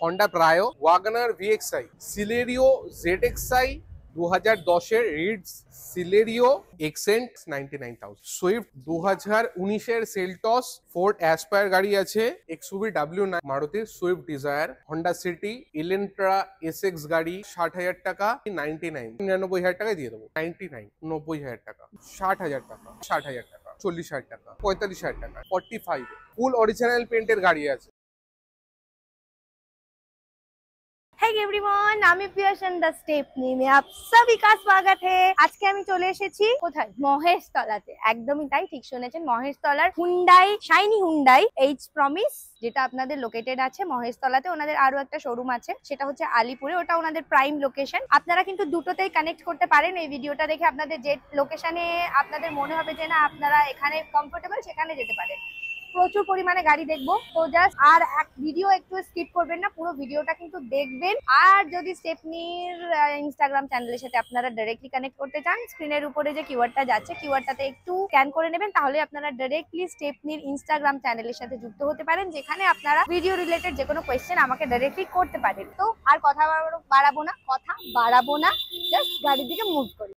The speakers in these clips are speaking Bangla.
হন্ডা প্রায়ো, ওয়াগনার ভিএক্সআই, সিলেরিও জেডএক্সআই 2010 এর রিডস, সিলেরিও এক্সেন্ট 99,000, সুইফট 2019 এর সেলটস, ফোর্ড অ্যাসপায়ার গাড়ি আছে, XUV W9, Maruti Swift Dzire, Honda City, Elantra SX গাড়ি 60,000 টাকা, 99,000 টাকায় দিয়ে দেবো। 99, 90,000 টাকা, 60,000 টাকা, 60,000 টাকা, 40,000 টাকা, 45,000 টাকা, 45, ফুল অরিজিনাল পেন্টের গাড়ি আছে। Hey everyone, আমি পিয়াসন দ্য স্টেপনি মে আপ সবই কা স্বাগত है। আজকে আমি চলে এসেছি কোথায়? মহেশতলাতে। একদমই তাই, ঠিক শুনেছেন, মহেশতলার Hyundai, shiny Hyundai H Promise, যেটা আপনাদের লোকেটেড আছে মহেশতলাতে। ওনাদের আরো একটা শোরুম আছে, সেটা হচ্ছে আলিপুরে, ওটা ওনাদের প্রাইম লোকেশন। আপনারা কিন্তু দুটোতেই কানেক্ট করতে পারেন। এই ভিডিওটা দেখে আপনাদের যে লোকেশনে আপনাদের মনে হবে যে না আপনারা এখানে কমফোর্টেবল, সেখানে যেতে পারেন। প্রচুর পরিমাণে গাড়ি দেখবো, তো জাস্ট আর এক ভিডিও একটু স্কিপ করবেন না, পুরো ভিডিওটা কিন্তু দেখবেন। আর যদি স্টেপনির ইনস্টাগ্রাম চ্যানেলের সাথে আপনারা ডাইরেক্টলি কানেক্ট করতে চান, স্ক্রিনের উপরে যে কিওয়ার্ডটা যাচ্ছে, কিওয়ার্ডটাতে একটু স্ক্যান করে নেবেন, তাহলে আপনারা ডাইরেক্টলি স্টেপনির ইনস্টাগ্রাম চ্যানেলের সাথে যুক্ত হতে পারেন, যেখানে আপনারা ভিডিও রিলেটেড যে কোনো কোয়েশ্চেন আমাকে ডাইরেক্টলি করতে পারেন। তো আর কথা বাড়াবো না, জাস্ট গাড়ির দিকে মুভ করি।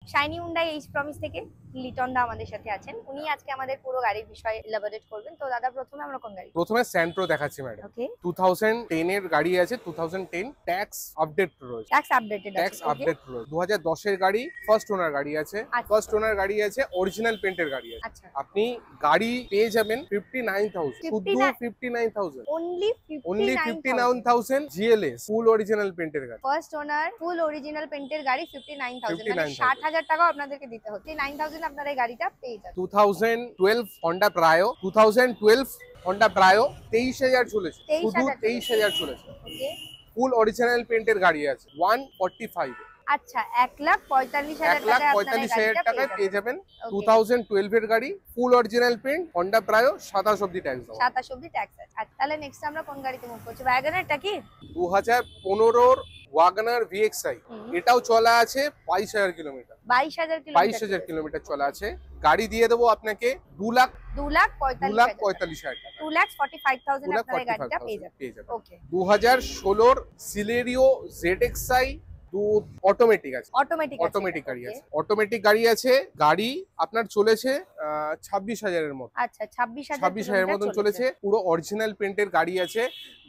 শাইনি হুন্ডাই এইচ প্রমিস থেকে লিটন দা আমাদের সাথে আছেন। উনি আজকে আমাদের পুরো গাড়ির বিষয়ে এলাবোরেট করবেন। তো দাদা, প্রথমে আমরা কোন গাড়ি? প্রথমে স্যান্ট্রো দেখাচ্ছি ম্যাডাম। ওকে, 2010 এর গাড়ি আছে, 2010 ট্যাক্স আপডেট রয়েছে। ট্যাক্স আপডেটেড আছে। ট্যাক্স আপডেট রয়েছে। 2010 এর গাড়ি, ফার্স্ট ওনার গাড়ি আছে। আচ্ছা। ফার্স্ট ওনার গাড়ি আছে, অরিজিনাল পেন্টের গাড়ি আছে। আচ্ছা, আপনি গাড়ি পেয়ে যাবেন 59,000, শুধু 59,000, only only 59,000 GLS, full original পেন্টের গাড়ি। ফার্স্ট ওনার ফুল অরিজিনাল পেন্টের গাড়ি 59,000, মানে 59,000 60,000 টাকা আপনাদেরকে দিতে হচ্ছে। 9,000 আপনারা এই গাড়িটা পেয়ে যাবেন। 2012 হন্ডা প্রায়ো, 2012 হন্ডা প্রায়ো 23,000 চলেছে, শুধু 23,000 চলেছে। ওকে, ফুল অরিজিনাল পেন্টের গাড়ি আছে 145 এ। আচ্ছা, 1,45,000 টাকায় পেয়ে যাবেন 2012 এর গাড়ি, ফুল অরিজিনাল পেন্ট, হন্ডা প্রায়ো 27 অব্দি ট্যাক্স দাও। 27 অব্দি ট্যাক্স আছে। আচ্ছা, তাহলে নেক্সট আমরা কোন গাড়িতে মুভ করছি? ওয়াগনারটা কি? 2015 ওয়াগনার ভিএক্সআই, এটাও চলা আছে 22,000 কিলোমিটার। 22,000 কিলোমিটার চলা আছে। গাড়ি দিয়ে দেবো আপনাকে 2,45,000 টাকা, 2,45,000 আপনারা এই গাড়িটা পেয়ে যাবেন। ওকে, 2016 সিলেরিও জেডএক্সআই অটোমেটিক আছে, অটোমেটিক গাড়ি আছে, অটোমেটিক গাড়ি আছে। গাড়ি আপনার চলেছে 26,000 এর মতো। আচ্ছা, 26,000 এর মতন চলেছে। পুরো অরিজিনাল পেন্টের গাড়ি আছে।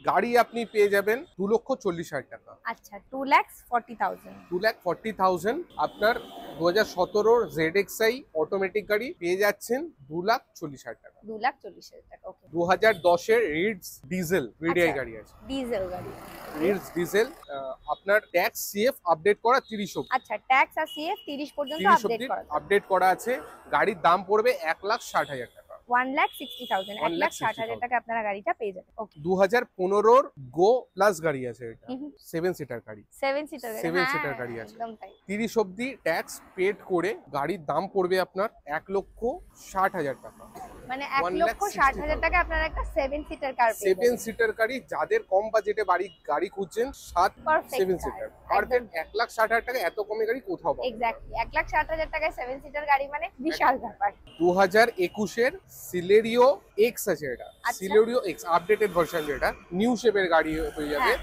গাড়ি আপনি পেয়ে যাবেন 2,40,000 টাকা। আচ্ছা, 2,40,000, 2,40,000 আপনার 2017 ZXI অটোমেটিক গাড়ি পেয়ে যাচ্ছেন 2,40,000 টাকা। 2,40,000 টাকা। ওকে, 2010 এর রিডস ডিজেল ভিডিআই গাড়ি আছে, ডিজেল গাড়ি। রিডস ডিজেল, আপনার ট্যাক্স সিএফ আপডেট করা 30 অব্দি। আচ্ছা, ট্যাক্স আর সিএফ 30 পর্যন্ত আপডেট করা আছে। গাড়ির দাম পড়বে 1,60,000 টাকা, 1,60,000, 1,60,000 টাকা আপনারা গাড়িটা পেয়ে যাবেন। ওকে, 2015 গো প্লাস গাড়ি আছে, এটা 7 সিটার গাড়ি, 7 সিটার গাড়ি, 7 সিটার গাড়ি আছে। একদম তাই। 30 অব্দি ট্যাক্স পেড করে গাড়ির দাম পড়বে আপনার 1,60,000 টাকা, মানে 1,60,000 টাকা আপনারা একটা 7 সিটার কার পেয়ে 7 সিটার গাড়ি। যাদের কম বাজেটে গাড়ি খুঁজছেন 7 7 সিটার পারফেক্ট, 1,60,000 টাকা এত কমে গাড়ি কোথাও পাবেন। এক্স্যাক্টলি, 1,60,000 টাকায় 7 সিটার গাড়ি মানে বিশাল ব্যাপার। 2021 এর সিলেরিও এক্স আছে, এটা সিলেরিও এক্স আপডেটেড ভার্সন, যেটা নিউ শেপের গাড়ি হয়ে যাবে।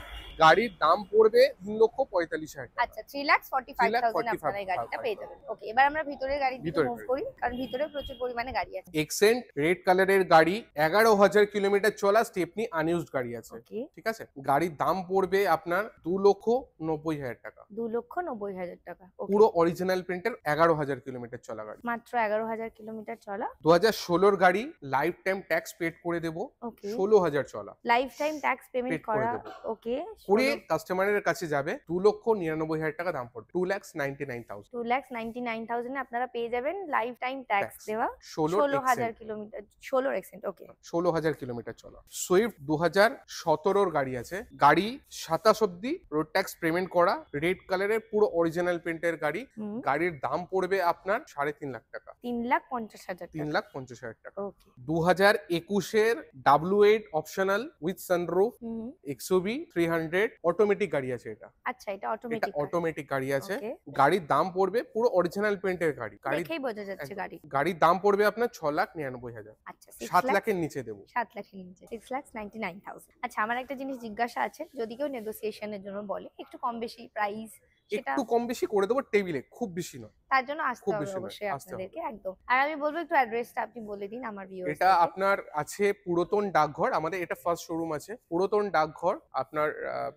গাড়ির দাম পড়বে 3,45,000 টাকা। আচ্ছা, 3,45,000 আপনারা এই গাড়িটা পেয়ে যাবেন। ওকে, এবার আমরা ভিতরের গাড়ি দিকে মুভ করি, কারণ ভিতরে প্রচুর পরিমাণে গাড়ি আছে। এক্সেন্ট রেড কালারের গাড়ি, 11,000 কিলোমিটার চলা, স্টেপনি আনইউজড গাড়ি আছে। ঠিক আছে, গাড়ির দাম পড়বে আপনার 2,90,000 টাকা, 2,90,000 টাকা। পুরো অরিজিনাল প্রিন্টের, 11,000 কিলোমিটার চলা গাড়ি, মাত্র 11,000 কিলোমিটার চলা। 2016 গাড়ি, লাইফ টাইম ট্যাক্স পেড করে দেবো, 16,000 চলা, লাইফ টাইম ট্যাক্স পেমেন্ট করা। ওকে, পুরো কাস্টমারের কাছে যাবে 2,99,000 টাকা দাম পড়বে, 2,99,000, 2,99,000 এ আপনারা পেয়ে যাবেন লাইফ টাইম ট্যাক্স দেওয়া 16,000 কিলোমিটার, 16 এক্সেন্ট। ওকে, 16,000 কিলোমিটার চলা। সুইফট 2017 গাড়ি আছে, গাড়ি 27 অব্দি রোড ট্যাক্স পেমেন্ট করা, রেড কালারের পুরো অরিজিনাল প্রিন্টের গাড়ি। গাড়ির দাম পড়বে আপনার 3.5 লাখ টাকা, 3,50,000, 3,50,000 টাকা। ওকে, 2021 এর W8 optional with sunroof XUV 300 hundred automatic গাড়ি আছে এটা। আচ্ছা, এটা এটা অটোমেটিক অটোমেটিক গাড়ি আছে। ওকে, গাড়ির দাম পড়বে পুরো অরিজিনাল পেন্টের গাড়ি। দেখেই বোঝা যাচ্ছে গাড়ি। গাড়ির দাম পড়বে আপনার 6,99,000। আচ্ছা, 7 লাখের নিচে দেবো। 7 লাখের নিচে, 6,99,000। আচ্ছা, আমার একটা জিনিস জিজ্ঞাসা আছে, যদি কেউ নেগোসিয়েশনের জন্য বলে একটু কম বেশি প্রাইস, সেটা একটু কম বেশি করে দেবো টেবিলে, খুব বেশি নয়। তার জন্য আসতে খুব হবে বেশি নয়, অবশ্যই আসতে হবে। আপনাদেরকে একদম। আর আমি বলবো একটু অ্যাড্রেসটা আপনি বলে দিন আমার ভিউয়ার্স। এটা আপনার আছে পুরাতন ডাকঘর, আমাদের এটা ফার্স্ট শোরুম আছে পুরাতন ডাকঘর। আপনার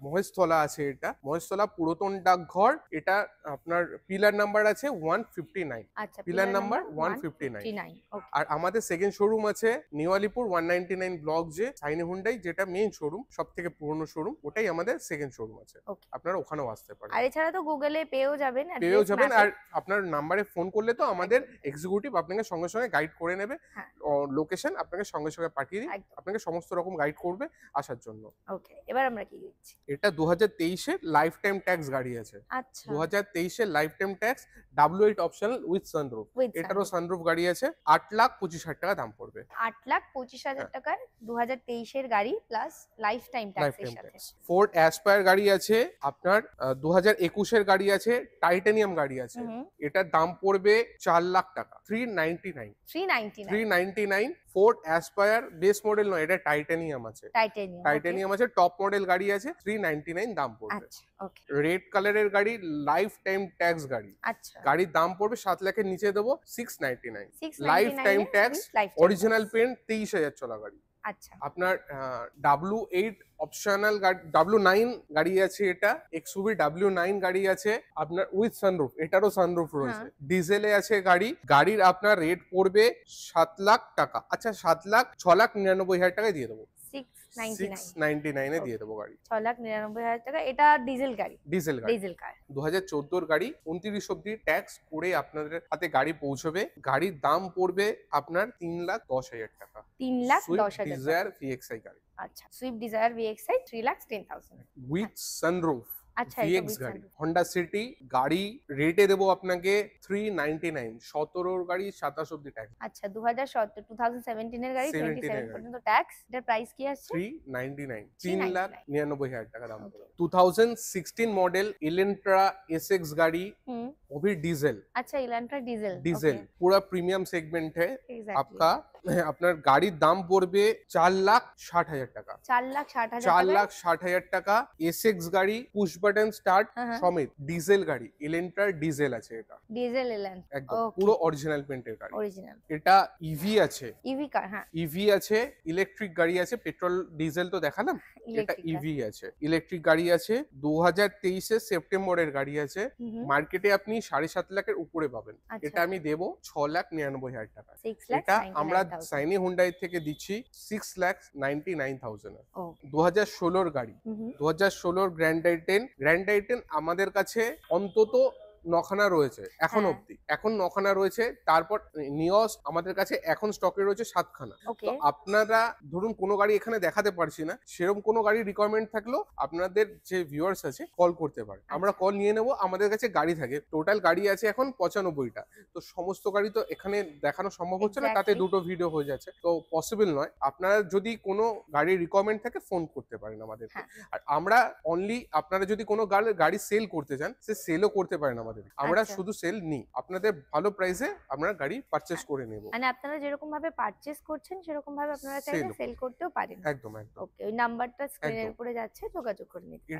মহেশতলা আছে, এটা মহেশতলা পুরাতন ডাকঘর। এটা আপনার পিলার নাম্বার আছে 159। আচ্ছা, পিলার নাম্বার 159। ওকে, আর আমাদের সেকেন্ড শোরুম আছে নিউ আলিপুর 199 ব্লক যে সাইনি হুন্ডাই, যেটা মেইন শোরুম, সব থেকে পুরনো শোরুম, ওটাই আমাদের সেকেন্ড শোরুম আছে। ওকে। আপনারা ওখানেও আসতে পারেন। আর এছাড়া তো গুগলে পেয়েও যাবেন, পেয়েও যাবেন। map-এ। আর আপনার নাম্বারে ফোন করলে তো আমাদের এক্সিকিউটিভ আপনাকে সঙ্গে সঙ্গে গাইড করে নেবে, হ্যাঁ। লোকেশন আপনাকে সঙ্গে সঙ্গে পাঠিয়ে দিই, একদম। আপনাকে সমস্ত রকম গাইড করবে আসার জন্য। ওকে, এবার আমরা কি দিচ্ছি? এটা 2023 এর লাইফ টাইম ট্যাক্স গাড়ি আছে। আচ্ছা, 2023 এর life time tax W8 optional with sunroof. with এটারও sunroof। সানরুফ গাড়ি আছে। 8,25,000 টাকা দাম পড়বে। 8,25,000 টাকার 2023 এর গাড়ি প্লাস লাইফ টাইম লাইফ ট্যাক্সের টাইম সাথে। ট্যাক্স। ফোর্ড অ্যাসপায়ার গাড়ি আছে আপনার, 2021 এর গাড়ি আছে, টাইটানিয়াম গাড়ি আছে। হুম, এটার দাম পড়বে 4 লাখ টাকা। 399। 399 ফোর্ড অ্যাসপায়ার বেস মডেল নয়, এটা টাইটানিয়াম আছে। টাইটানিয়াম। টাইটানিয়াম আছে, টপ মডেল গাড়ি আছে। 399 দাম পড়বে। আচ্ছা, ওকে, রেড কালারের গাড়ি, লাইফ টাইম ট্যাক্স গাড়ি। আচ্ছা, গাড়ির দাম পড়বে 7 লাখের নিচে দেবো 699। 699 লাইফ টাইম এ tax, with lifetime original tax। Paint, 23,000 চলা গাড়ি। আচ্ছা, আপনার W8 অপশনাল গাড়ি, W9 গাড়ি আছে। এটা এক্সউভি W9 গাড়ি আছে আপনার উইথ সানরুফ, এটারও সানরুফ রয়েছে। ডিজেলে আছে গাড়ি। গাড়ির আপনার রেট পড়বে 7 লাখ টাকা। আচ্ছা, 6,99,000 টাকায় দিয়ে দেবো। 699 এ দিয়ে দেবো গাড়ি। 6,99,000 টাকা। এটা ডিজেল গাড়ি। ডিজেল গাড়ি, ডিজেল কার। 2014 গাড়ি, 29 অব্দি ট্যাক্স করে আপনাদের হাতে গাড়ি পৌঁছবে। গাড়ির দাম পড়বে আপনার 3,10,000 টাকা। 3,10,000 ডিজায়ার VXI গাড়ি আচ্ছা, Swift Dzire VXI 3,10,000। With sunroof আচ্ছা, এটা VX with গাড়ি। sunroof। হন্ডা সিটি গাড়ি রেটে দেবো আপনাকে 399। 17 গাড়ি 27 অব্দি ট্যাক্স। আচ্ছা, 2017 এর গাড়ি, 17 এর 27 গাড়ি। পর্যন্ত ট্যাক্স। এটার প্রাইস কি আসছে? 399। 399 3,99,000 টাকা দাম Okay. পড়বে। 2016 মডেল ইলেন্ট্রা SX গাড়ি, হুম, वो भी डीजल। আচ্ছা, ইলান্ট্রা ডিজেল। डीजल पूरा प्रीमियम सेगमेंट है এক্স্যাক্টলি। आपका। আপনার গাড়ির দাম পড়বে 4,60,000 টাকা। 4,60,000 4,60,000 টাকা। এসএক্স গাড়ি, পুশ বাটন স্টার্ট হ্যাঁ। সমেত, ডিজেল গাড়ি, ইলেন্ট্রার ডিজেল আছে এটা। ডিজেল ইলান্ট্রা একদম Okay. পুরো অরিজিনাল পেন্টের গাড়ি। অরিজিনাল এটা ইভি আছে। ইভি কার, হ্যাঁ, ইভি আছে, ইলেকট্রিক গাড়ি আছে। পেট্রোল ডিজেল তো দেখালাম, এটা ইলেকট্রিক। ইভি আছে, ইলেকট্রিক গাড়ি আছে। 2023 এর সেপ্টেম্বরের গাড়ি আছে। মার্কেটে আপনি 7.5 লাখের উপরে পাবেন। আচ্ছা। এটা আমি দেবো 6,99,000 টাকা। 6,99,000 এটা আমরা সাইনি হুন্ডাই থেকে দিচ্ছি 6,99,000 এ। ও 2016 গাড়ি, 2016 গ্র্যান্ড আইটেন। গ্র্যান্ড আইটেন আমাদের কাছে অন্তত 9খানা রয়েছে এখন হ্যাঁ। অব্দি। এখন 9খানা রয়েছে। তারপর নিয়স আমাদের কাছে এখন স্টকে রয়েছে 7খানা। ওকে, তো আপনারা ধরুন কোনো গাড়ি এখানে দেখাতে পারছি না, সেরকম কোনো গাড়ি রিকোয়ারমেন্ট থাকলেও আপনাদের যে ভিউয়ার্স আছে কল করতে পারে, আমরা কল নিয়ে নেব। আমাদের কাছে গাড়ি থাকে, টোটাল গাড়ি আছে এখন 95টা। তো সমস্ত গাড়ি তো এখানে দেখানো সম্ভব হচ্ছে না, তাতে Exactly. দুটো ভিডিও হয়ে যাচ্ছে, তো পসিবল নয়। আপনারা যদি কোনো গাড়ির রিকোয়ারমেন্ট থাকে ফোন করতে পারেন আমাদেরকে। হ্যাঁ। আর আমরা অনলি, আপনারা যদি কোনো গাড়ি সেল করতে চান, সে সেলও করতে পারেন আমাদের। আমরা আচ্ছা। শুধু সেল নিই, আপনাদের ভালো প্রাইসে আমরা গাড়ি পারচেস করে নেব। মানে আপনারা যেরকম ভাবে পারচেজ করছেন সেরকম ভাবে আপনারা চাইলে Sell ও সেল করতেও পারেন। একদম একদম। ওকে, ওই নাম্বারটা স্ক্রিনের একদম। উপরে যাচ্ছে, যোগাযোগ করে নিতে পারেন।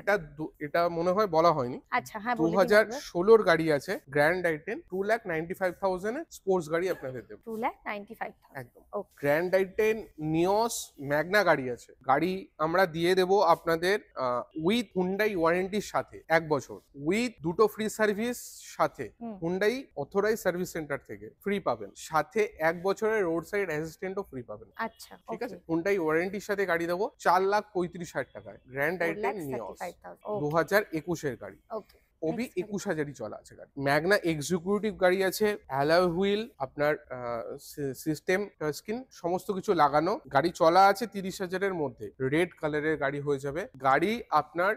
এটা মনে হয় বলা হয়নি। আচ্ছা, হ্যাঁ, বলে দিন একবার। 2016 গাড়ি আছে, গ্র্যান্ড আইটেন, 2,95,000 এ স্পোর্টস গাড়ি আপনাদের দেব। 2,95,000 একদম। ওকে, গ্র্যান্ড আইটেন, নিওস, ম্যাগনা গাড়ি আছে। গাড়ি আমরা দিয়ে দেব আপনাদের উইথ হুন্ডাই ওয়ারেন্টির সাথে 1 বছর, উইথ দুটো ফ্রি সার্ভিস সাথে। হুম। হুন্ডাই অথরাইজ সার্ভিস সেন্টার থেকে ফ্রি পাবেন, সাথে 1 বছরের রোড সাইড অ্যাসিস্ট্যান্টও ফ্রি পাবেন। আচ্ছা, ঠিক আছে, ওকে, হুন্ডাই ওয়ারেন্টির সাথে গাড়ি দেবো 4,35,000 টাকায়। গ্র্যান্ড আইটেন নিওস 4,35,000 ও 2021 এর গাড়ি। ওকে, ওবি Next গাড়ি। 21,000ই চলা আছে গাড়ি। ম্যাগনা এক্সিকিউটিভ গাড়ি আছে, অ্যালয় হুইল, আপনার সিস্টেম স্ক্রিন সমস্ত কিছু লাগানো গাড়ি চলা আছে 30,000-এর মধ্যে। রেড কালারের গাড়ি হয়ে যাবে। গাড়ি আপনার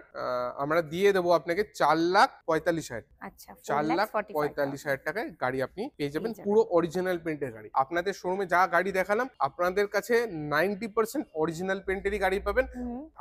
আমরা দিয়ে দেবো আপনাকে 4,45,000, আচ্ছা 4,45,000 টাকায় গাড়ি আপনি পেয়ে যাবেন, পেয়ে যাবেন। পুরো অরিজিনাল পেন্টের গাড়ি। আপনাদের শোরুমে যা গাড়ি দেখালাম আপনাদের কাছে 90% অরিজিনাল পেন্টেরই গাড়ি পাবেন,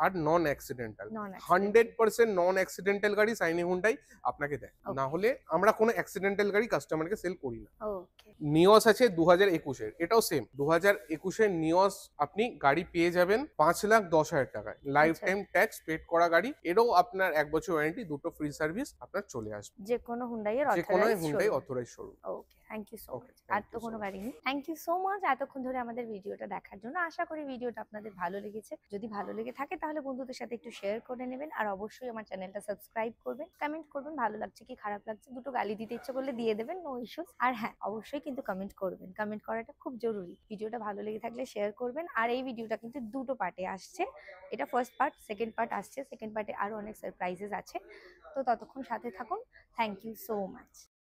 আর নন অ্যাক্সিডেন্টাল। 100% নন অ্যাক্সিডেন্টাল গাড়ি সাইনি হুন্ডাই আপনাকে দেয়। Okay. না হলে আমরা কোনো অ্যাক্সিডেন্টাল গাড়ি কাস্টমারকে সেল করি না। ওকে নিওস আছে 2021-এর, এটাও সেম 2021-এর নিওস আপনি গাড়ি পেয়ে যাবেন 5,10,000 টাকায়, লাইফ টাইম ট্যাক্স পেড করা গাড়ি। এরও আপনার 1 বছর ওয়ারেন্টি, দুটো ফ্রি সার্ভিস আপনার চলে আসবে যে কোনো হুন্ডাই এর যে কোনো authorised Hyundai authorise showroom. Okay thank you so Okay, much. thank আর তো you so কোনো much. গাড়ি নেই। থ্যাংক ইউ সো মাচ এতক্ষণ ধরে আমাদের ভিডিওটা দেখার জন্য। আশা করি ভিডিওটা আপনাদের ভালো লেগেছে। যদি ভালো লেগে থাকে তাহলে বন্ধুদের সাথে একটু শেয়ার করে নেবেন, আর অবশ্যই আমার চ্যানেলটা সাবস্ক্রাইব করবেন, কমেন্ট করবেন ভালো লাগছে কি খারাপ লাগছে, দুটো গালি দিতে ইচ্ছে করলে দিয়ে দেবেন, নো ইস্যুস। আর হ্যাঁ অবশ্যই কিন্তু কমেন্ট করবেন, কমেন্ট করাটা খুব জরুরি। ভিডিওটা ভালো লেগে থাকলে শেয়ার করবেন। আর এই ভিডিওটা কিন্তু দুটো পার্টে আসছে, এটা ফার্স্ট পার্ট, সেকেন্ড পার্ট আসছে। সেকেন্ড পার্টে আরো অনেক সারপ্রাইজেস আছে, তো ততক্ষণ সাথে থাকুন। Thank you so much.